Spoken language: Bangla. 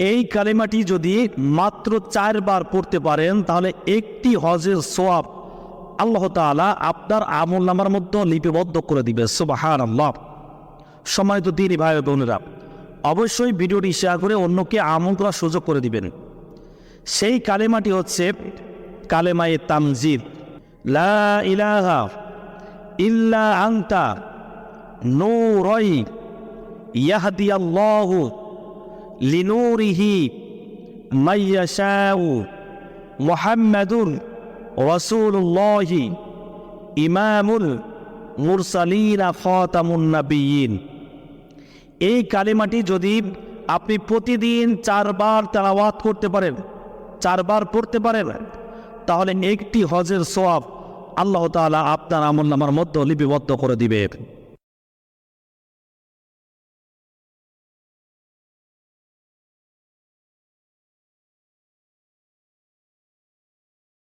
এই কালেমাটি যদি মাত্র 4 বার পড়তে পারেন তাহলে একটি হজের সওয়াব আল্লাহ তাআলা আপনার আমলনামার মধ্যে লিপিবদ্ধ করে দিবে। সুবহানাল্লাহ। সম্মানিত দিনী ভাই ও বোনেরা, অবশ্যই ভিডিওটি শেয়ার করে অন্যকে আমল করার সুযোগ করে দিবেন। সেই কালেমাটি হচ্ছে কালেমায়ে তামজিদ, লা ইলাহা ইল্লা আনতা নূরাই ইয়াহদিয়াল্লাহু লিনুরিহি মাইয়াশাউ মুহাম্মাদুর রাসূলুল্লাহি ইমামুল মুরসালিনা খাতামুন নাবিয়্যিন। এই কালেমাটি যদি আপনি প্রতিদিন 4 বার তেলাওয়াত করতে পারেন, 4 বার পড়তে পারেন, তাহলে একটি হজের সওয়াব আল্লাহ তাআলা আপনার আমলনামার মধ্যে লিপিবদ্ধ করে দিবে।